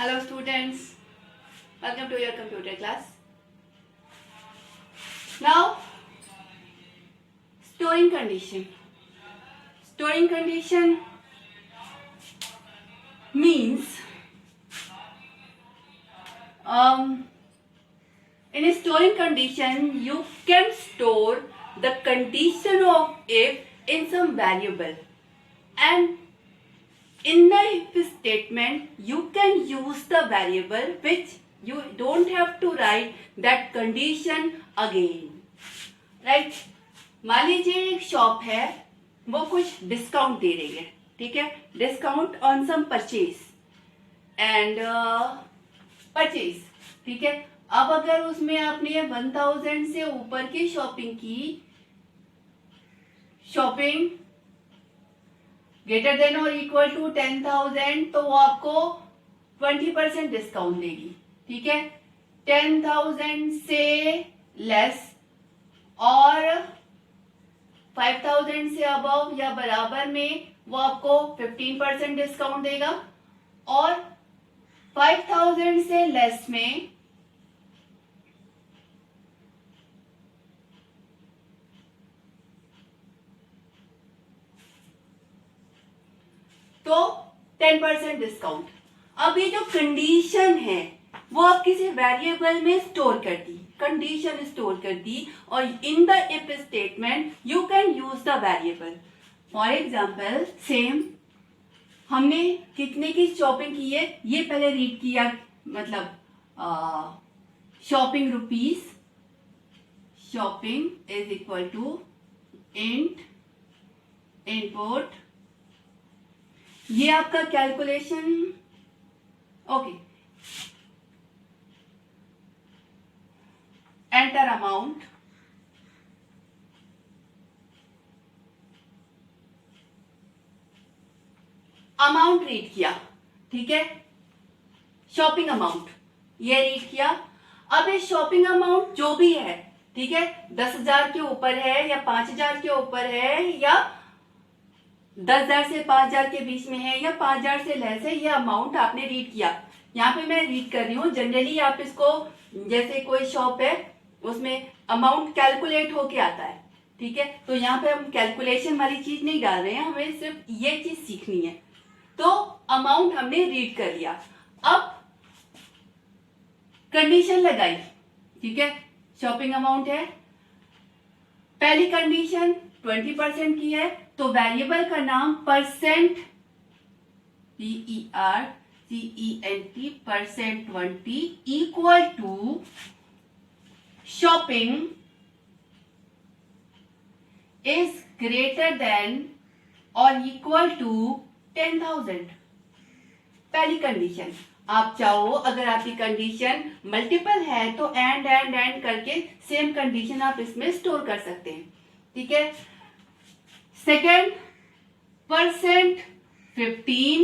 Hello students, welcome to your computer class. Now, storing condition. Storing condition means in a storing condition you can store the condition of if in some variable, and in the if statement you can use the variable which you don't have to write that condition again. Right? मान लीजिए एक shop है, वो कुछ discount दे रही है, ठीक है, discount on some purchase and purchase, ठीक है. अब अगर उसमें आपने 1000 से ऊपर की शॉपिंग की, शॉपिंग ग्रेटर देन और इक्वल टू 10,000, तो वो आपको 20% डिस्काउंट देगी, ठीक है. 10,000 से लेस और 5,000 से अबव या बराबर में वो आपको 15% डिस्काउंट देगा, और 5,000 से लेस में तो 10% डिस्काउंट. अब ये जो कंडीशन है वो आप किसी वेरिएबल में स्टोर कर दी, कंडीशन स्टोर कर दी, और in the if statement you can use the variable. For example same हमने कितने की शॉपिंग की है ये पहले रीड किया, मतलब shopping rupees, shopping is equal to int input, ये आपका calculation. Okay, enter amount, amount read किया, ठीक है, शॉपिंग अमाउंट ये रीड किया. अब ये शॉपिंग अमाउंट जो भी है, ठीक है, 10,000 के ऊपर है या 5,000 के ऊपर है या 10,000 से 5,000 के बीच में है या 5,000 से लेस है, ये अमाउंट आपने रीड किया. यहाँ पे मैं रीड कर रही हूँ. जनरली आप इसको, जैसे कोई शॉप है उसमें अमाउंट कैलकुलेट होके आता है, ठीक है, तो यहाँ पे हम कैलकुलेशन वाली चीज नहीं डाल रहे हैं, हमें सिर्फ ये चीज सीखनी है. तो अमाउंट हमने रीड कर लिया. अब कंडीशन लगाई, ठीक है, शॉपिंग अमाउंट है, पहली कंडीशन 20% की है, तो वेरिएबल का नाम percent, PERCENT, percent 20 equal to shopping is greater than और इक्वल टू 10,000. पहली कंडीशन. आप चाहो अगर आपकी कंडीशन मल्टीपल है तो एंड करके सेम कंडीशन आप इसमें स्टोर कर सकते हैं, ठीक है. Second, percent 15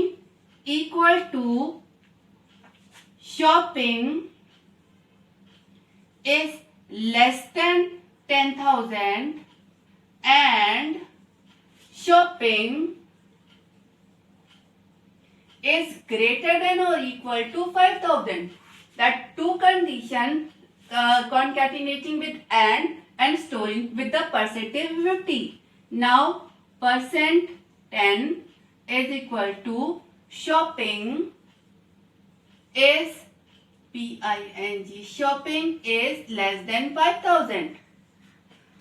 equal to shopping is less than 10,000 and shopping is greater than or equal to 5,000. That two condition concatenating with and storing with the percentage 50. Now percent 10 is equal to shopping is PING, shopping is less than 5,000.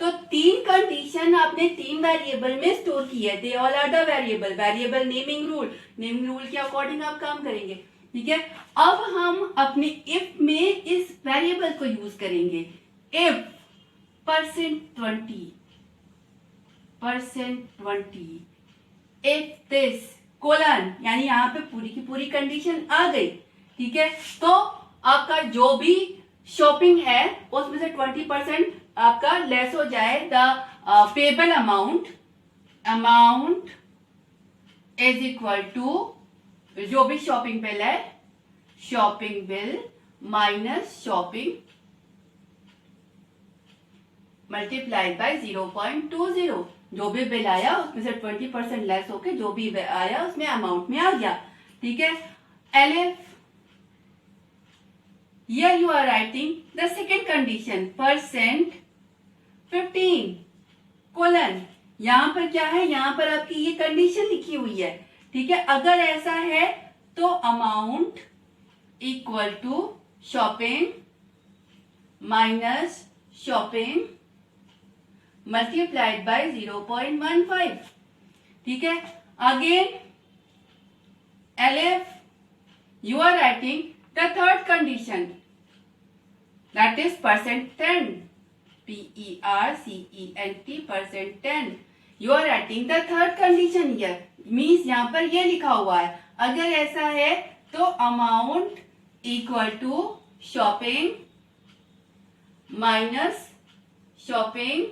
तो तीन condition आपने तीन variable में store की है. They all are the variable, variable naming rule, naming rule के according आप काम करेंगे, ठीक है. अब हम अपने इफ में इस वेरिएबल को यूज करेंगे. If percent 20 if this colon, यानी यहाँ पे पूरी की पूरी कंडीशन आ गई, ठीक है. तो आपका जो भी शॉपिंग है उसमें से 20% आपका लेस हो जाए. The payable amount is equal to जो भी शॉपिंग बिल है, shopping bill minus shopping multiplied by 0.20. जो भी बिल आया उसमें से 20% लेस होके जो भी आया उसमें अमाउंट में आ गया, ठीक है. Elif here you are writing the second condition percent 15 colon, यहाँ पर क्या है, यहाँ पर आपकी ये कंडीशन लिखी हुई है, ठीक है। अगर ऐसा है तो amount equal to shopping minus shopping multiplied by 0.15, ठीक है। Again LF you are writing the third condition, that is percent 10, PERCENT percent 10, you are writing the third condition here, means यहाँ पर ये लिखा हुआ है अगर ऐसा है तो amount equal to shopping minus shopping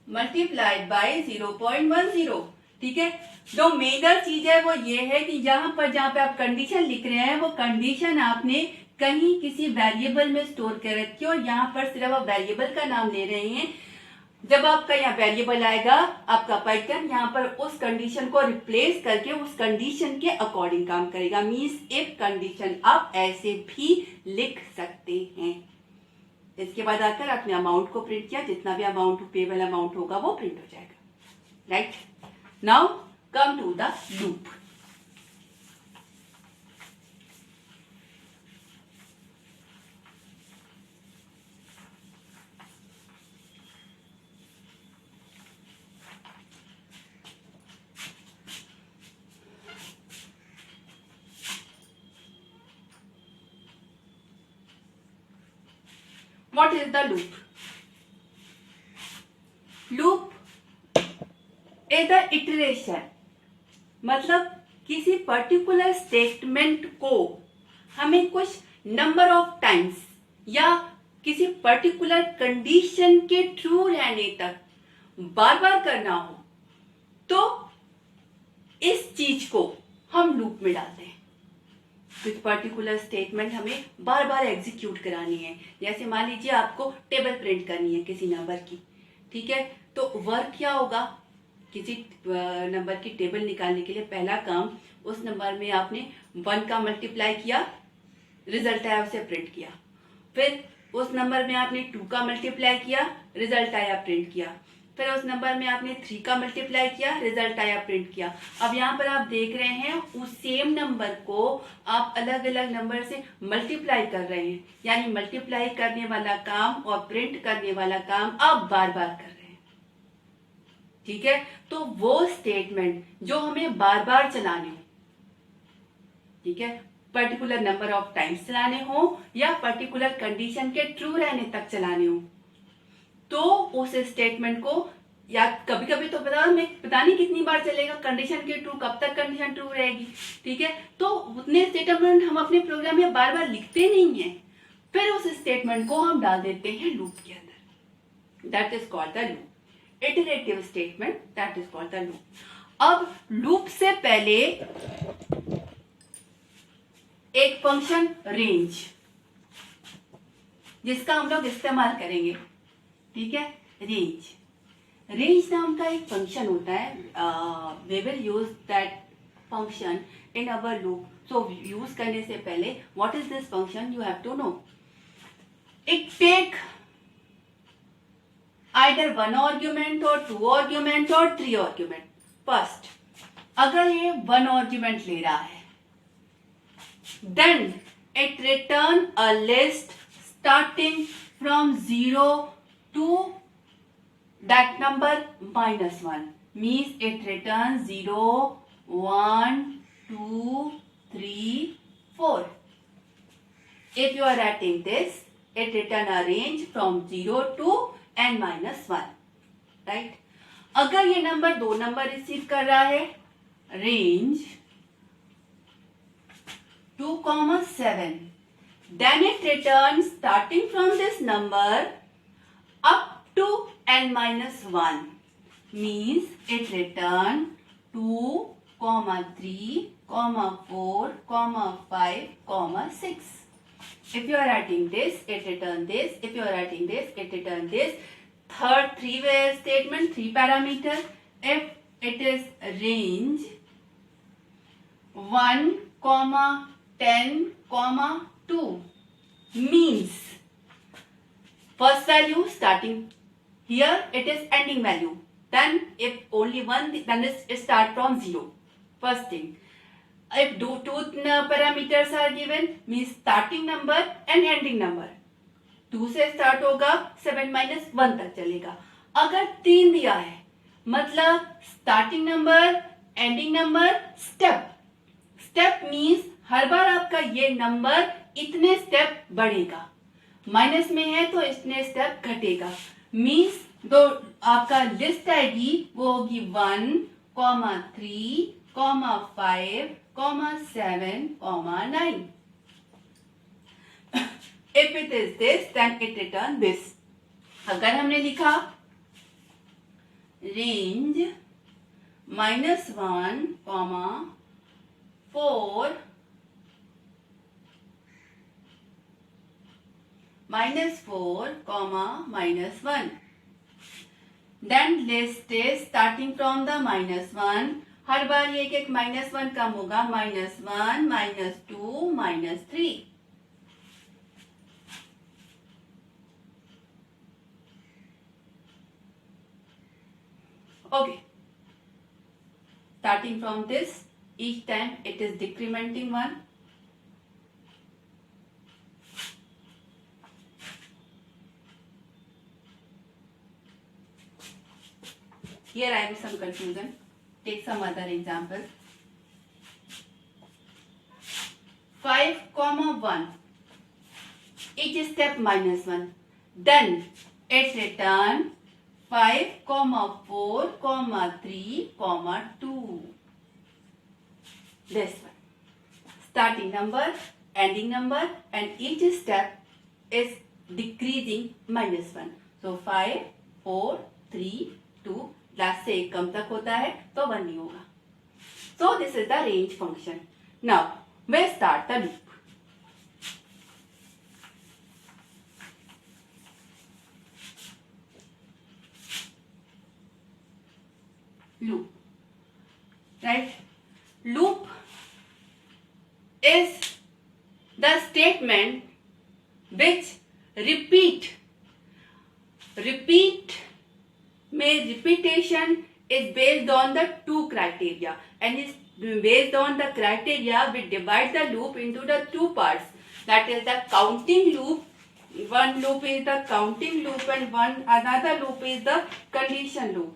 multiplied by 0.10, ठीक है। जो मेजर चीज है वो ये है कि यहाँ पर जहाँ पे आप कंडीशन लिख रहे हैं वो कंडीशन आपने कहीं किसी वेरिएबल में स्टोर कर रखी है और यहाँ पर सिर्फ आप वेरिएबल का नाम ले रहे हैं। जब आपका यहाँ वेरिएबल आएगा आपका पाइथन यहाँ पर उस कंडीशन को रिप्लेस करके उस कंडीशन के अकॉर्डिंग काम करेगा। मींस इफ कंडीशन आप ऐसे भी लिख सकते हैं। इसके बाद आकर आपने अमाउंट को प्रिंट किया, जितना भी अमाउंट पेबल अमाउंट होगा वो प्रिंट हो जाएगा, right. Now come to the loop. What is the loop? Loop is the iteration, मतलब किसी पर्टिकुलर स्टेटमेंट को हमें कुछ नंबर ऑफ टाइम्स या किसी पर्टिकुलर कंडीशन के ट्रू रहने तक बार बार करना हो तो इस चीज को हम लूप में डालते हैं। कुछ पर्टिकुलर स्टेटमेंट हमें बार बार एग्जीक्यूट करानी है। जैसे मान लीजिए आपको टेबल प्रिंट करनी है किसी नंबर की, ठीक है। तो वर्क क्या होगा, किसी नंबर की टेबल निकालने के लिए पहला काम उस नंबर में आपने 1 का मल्टीप्लाई किया, रिजल्ट आया उसे प्रिंट किया। फिर उस नंबर में आपने 2 का मल्टीप्लाई किया, रिजल्ट आया प्रिंट किया। फिर उस नंबर में आपने 3 का मल्टीप्लाई किया, रिजल्ट आया प्रिंट किया। अब यहाँ पर आप देख रहे हैं उस सेम नंबर को आप अलग अलग नंबर से मल्टीप्लाई कर रहे हैं, यानी मल्टीप्लाई करने वाला काम और प्रिंट करने वाला काम आप बार बार कर रहे हैं, ठीक है। तो वो स्टेटमेंट जो हमें बार बार चलाने हो, ठीक है, पर्टिकुलर नंबर ऑफ टाइम्स चलाने हो या पर्टिकुलर कंडीशन के ट्रू रहने तक चलाने हो, तो उस स्टेटमेंट को या कभी कभी तो पता नहीं कितनी बार चलेगा, कंडीशन के ट्रू कब तक कंडीशन ट्रू रहेगी, ठीक है। तो उतने स्टेटमेंट हम अपने प्रोग्राम में बार बार लिखते नहीं हैं, फिर उस स्टेटमेंट को हम डाल देते हैं लूप के अंदर, that is called the loop. Iterative statement, that is called the loop. अब लूप से पहले एक फंक्शन रेंज जिसका हम लोग इस्तेमाल करेंगे, ठीक है। रेंज नाम का एक फंक्शन होता है, we will use that function in our loop. So use करने से पहले what is this function you have to know. It take either 1 argument और 2 आर्ग्यूमेंट और 3 आर्ग्यूमेंट। फर्स्ट, अगर ये 1 आर्ग्यूमेंट ले रहा है, then it return a list starting from 0 to that number -1, means it returns 0, 1, 2, 3, 4. If you are writing this, it return a range from 0 to n-1, right? अगर ये number 2 number receive कर रहा है, range 2,7, then it returns starting from this number up to n-1, means it return 2, 3, 4, 5, 6. If you are writing this, it return this. If you are writing this, it return this. Third 3-way statement, 3 parameter. If it is range 1, 10, 2 means first value starting here, it is ending value. Then if only one, then it start from 0. First thing. If two parameters are given, means starting number and ending number. 2 से start होगा 7 - 1 तक चलेगा. अगर 3 दिया है मतलब starting number, ending number, step. Step means हर बार आपका ये नंबर इतने स्टेप बढ़ेगा. माइनस में है तो इतने स्टेप घटेगा. मीन्स तो आपका लिस्ट आएगी वो होगी 1, 3, 5, 7, 9. If it is this, then it return this. अगर हमने लिखा range -1, 4, -1. Then list is starting from the -1. हर बार ये एक -1 कम होगा. -1, -2, -3. Okay. Starting from this, each time it is decrementing 1. Here I am some confusion. Take some other example. 5, 1. Each step -1. Then it return 5, 4, 3, 2. This one. Starting number, ending number, and each step is decreasing -1. So 5, 4, 3, 2. Last से एक कम तक होता है तो 1 नहीं होगा. So this is the range function. Now way start the loop. Right? Loop is the statement which repeat में repetition is based on the 2 criteria, and is based on the criteria we divide the loop into the 2 parts. That is the counting loop. One loop is the counting loop and another loop is the condition loop.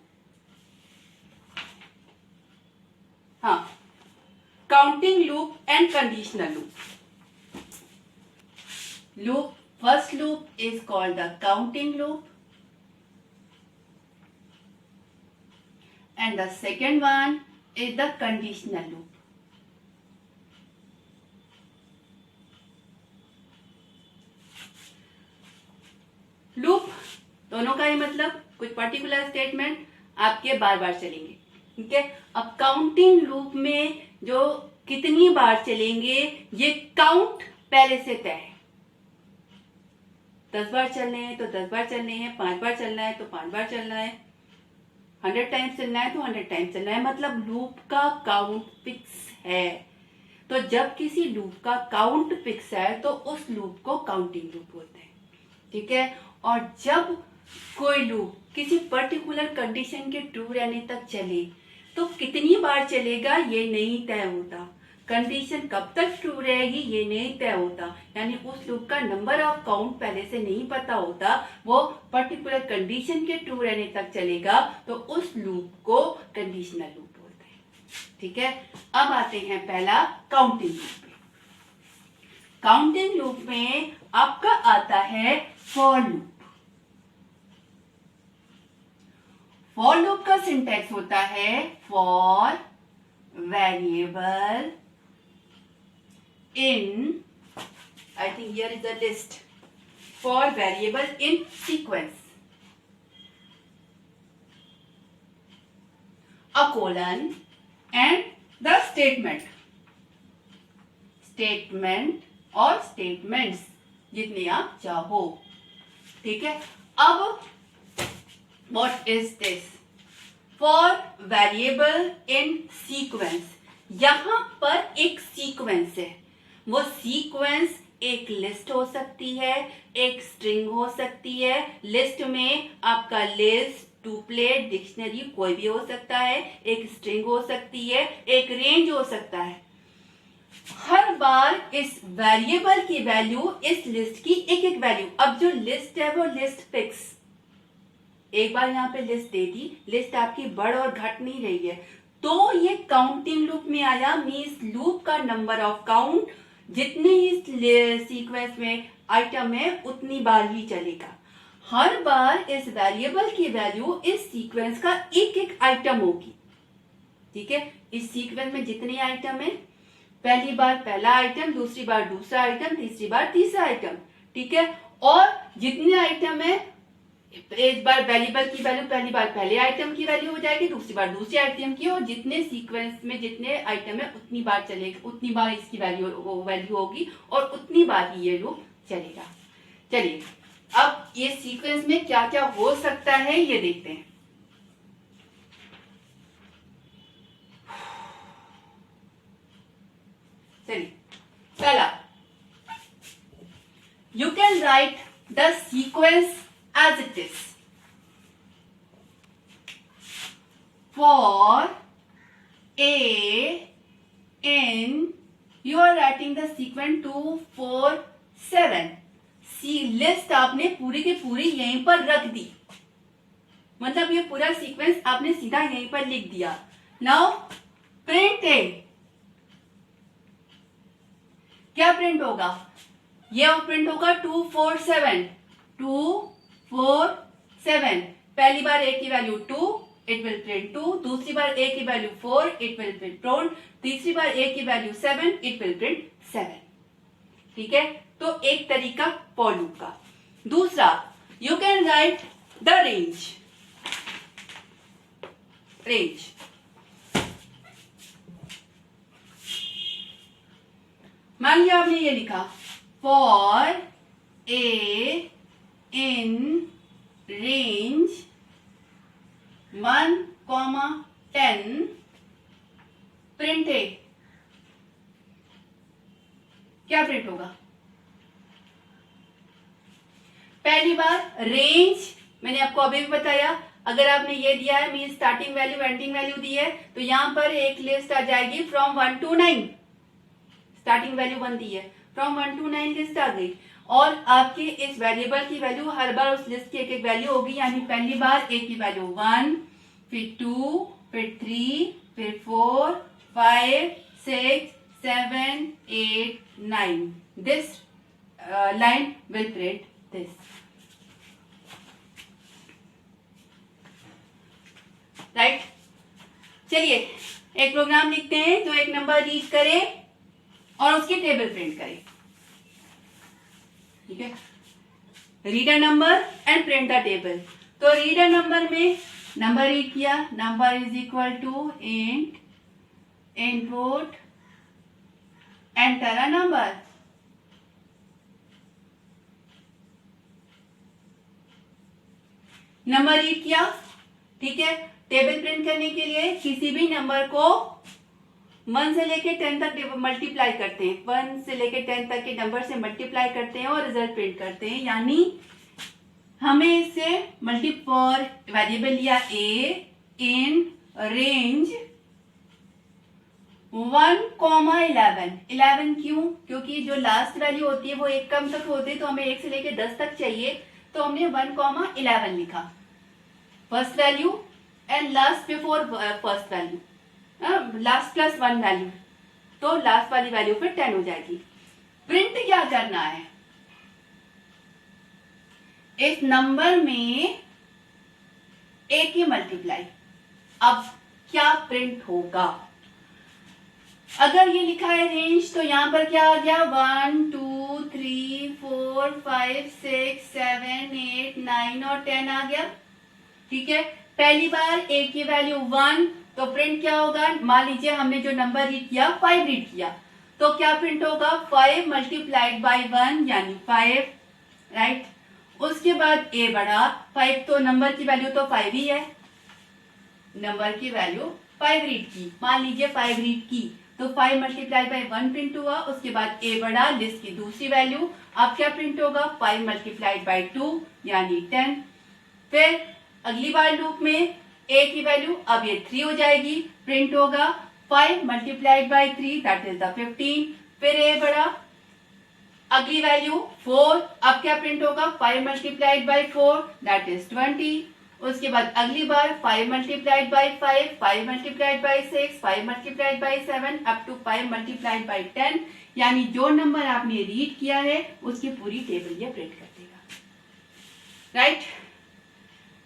Counting loop and conditional loop. First loop is called the counting loop. And the second one is the conditional loop. Loop दोनों का ही मतलब कुछ particular statement आपके बार बार चलेंगे. ठीक है. अब counting loop में जो कितनी बार चलेंगे ये काउंट पहले से तय है. 10 बार चलने हैं तो 10 बार चलने हैं, 5 बार चलना है तो 5 बार चलना है, 100 टाइम्स चलना है तो 100 टाइम्स चलना है. मतलब लूप का काउंट फिक्स है. तो जब किसी लूप का काउंट फिक्स है तो उस लूप को काउंटिंग लूप बोलते हैं. ठीक है. और जब कोई लूप किसी पर्टिकुलर कंडीशन के ट्रू रहने तक चले तो कितनी बार चलेगा ये नहीं तय होता. कंडीशन कब तक ट्रू रहेगी ये नहीं तय होता. यानी उस लूप का नंबर ऑफ काउंट पहले से नहीं पता होता. वो पर्टिकुलर कंडीशन के ट्रू रहने तक चलेगा तो उस लूप को कंडीशनल लूप बोलते हैं. ठीक है. अब आते हैं पहला काउंटिंग लूप पे. काउंटिंग लूप में आपका आता है फॉर लूप. फॉर लूप का सिंटैक्स होता है for variable in, I think here is the list, for variable in sequence, a colon and the statement और statements जितने आप चाहो. ठीक है. अब what is this? For variable in sequence. यहां पर एक सीक्वेंस है. वो सीक्वेंस एक लिस्ट हो सकती है, एक स्ट्रिंग हो सकती है। लिस्ट में आपका लिस्ट, टुपलेट, डिक्शनरी कोई भी हो सकता है, एक स्ट्रिंग हो सकती है, एक रेंज हो सकता है। हर बार इस वेरिएबल की वैल्यू, इस लिस्ट की एक एक वैल्यू, अब जो लिस्ट है वो लिस्ट फिक्स, एक बार यहाँ पे लिस्ट दे दी, लिस्ट आपकी बढ़ और घट नहीं रही है, तो ये काउंटिंग लूप में आया। मीन्स लूप का नंबर ऑफ काउंट जितने इस सीक्वेंस में आइटम है उतनी बार ही चलेगा। हर बार इस वेरिएबल की वैल्यू इस सीक्वेंस का एक एक आइटम होगी। ठीक है, इस सीक्वेंस में जितने आइटम है, पहली बार पहला आइटम, दूसरी बार दूसरा आइटम, तीसरी बार तीसरा आइटम। ठीक है, और जितने आइटम है, एक बार वेरिएबल की वैल्यू पहली बार पहले आइटम की वैल्यू हो जाएगी, दूसरी बार दूसरे आइटम की, और जितने सीक्वेंस में जितने आइटम है उतनी बार चलेगा, उतनी बार इसकी वैल्यू होगी और उतनी बार ही ये लूप चलेगा। चलिए, अब ये सीक्वेंस में क्या क्या हो सकता है ये देखते हैं। चलिए, पहला, you can write the sequence as it is. For A in, you are writing the sequence 2 4 7। List आपने पूरी की पूरी यहीं पर रख दी, मतलब ये पूरा सीक्वेंस आपने सीधा यहीं पर लिख दिया। नाउ प्रिंट ए, क्या प्रिंट होगा? ये प्रिंट होगा 2 4 7, 2 4 7। पहली बार ए की वैल्यू 2, इट विल प्रिंट 2। दूसरी बार ए की वैल्यू 4, इट विल प्रिंट 4। तीसरी बार ए की वैल्यू 7, इट विल प्रिंट 7। ठीक है, तो एक तरीका फॉर लूप का। दूसरा, you can write the range. Range, मान लिया आपने ये लिखा, for a in range 1, 10 print a. क्या प्रिंट होगा? पहली बार रेंज, मैंने आपको अभी भी बताया, अगर आपने ये दिया है mean starting value ending value दी है, तो यहां पर एक लिस्ट आ जाएगी फ्रॉम 1 to 9। स्टार्टिंग वैल्यू 1 दी है, फ्रॉम 1 to 9 लिस्ट आ गई, और आपकी इस वेरिएबल की वैल्यू हर बार उस लिस्ट की एक एक वैल्यू होगी। यानी पहली बार ए की वैल्यू 1, फिर 2, फिर 3, फिर 4, 5, 6, 7, 8, 9। This line will print this. Right, चलिए एक प्रोग्राम लिखते हैं जो एक नंबर रीड करे और उसकी टेबल प्रिंट करे। ठीक है, read a number and print the table. तो रीड अ नंबर में नंबर रीड किया, number is equal to int input enter a number. Number read किया, ठीक है। टेबल प्रिंट करने के लिए किसी भी नंबर को 1 से लेके 10 तक मल्टीप्लाई करते हैं, 1 से लेके 10 तक के नंबर से मल्टीप्लाई करते हैं और रिजल्ट प्रिंट करते हैं। यानी हमें इससे मल्टीपल वेरिएबल लिया ए इन रेंज 1,11। 11 क्यों? क्योंकि जो लास्ट वैल्यू होती है वो 1 कम तक होती है, तो हमें 1 से लेके 10 तक चाहिए, तो हमने 1,11 लिखा। First value and last before first value, last plus 1 value, तो लास्ट वाली वैल्यू फिर 10 हो जाएगी। प्रिंट क्या करना है? इस नंबर में ए की मल्टीप्लाई। अब क्या प्रिंट होगा? अगर ये लिखा है रेंज, तो यहां पर क्या आ गया? 1 2 3 4 5 6 7 8 9 और 10 आ गया। ठीक है, पहली बार ए की वैल्यू 1, तो प्रिंट क्या होगा? मान लीजिए हमने जो नंबर रीड किया 5 रीड किया, तो क्या प्रिंट होगा? 5 मल्टीप्लाइड बाई 1 यानी 5, राइट। उसके बाद ए बढ़ा 5, तो नंबर की वैल्यू तो 5 ही है, नंबर की वैल्यू 5 रीड की, मान लीजिए 5 रीड की, तो 5 मल्टीप्लाई बाई 1 प्रिंट हुआ, उसके बाद ए बढ़ा, लिस्ट की दूसरी वैल्यू, अब क्या प्रिंट होगा 5 मल्टीप्लाइड बाई 2 यानी 10। फिर अगली बार लूप में ए की वैल्यू अब ये 3 हो जाएगी, प्रिंट होगा 5 multiplied by 3 that is the 15। फिर ए बढ़ा, अगली वैल्यू 4, अब क्या प्रिंट होगा 5 मल्टीप्लाइड बाई 4 दैट इज 20। उसके बाद अगली बार 5 multiplied by 5, 5 multiplied by 6, 5 multiplied by 7 up to 5 multiplied by 10, यानी जो नंबर आपने रीड किया है उसकी पूरी टेबल ये प्रिंट कर देगा। Right,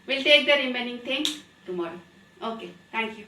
will take the remaining thing tomorrow. Okay, thank you.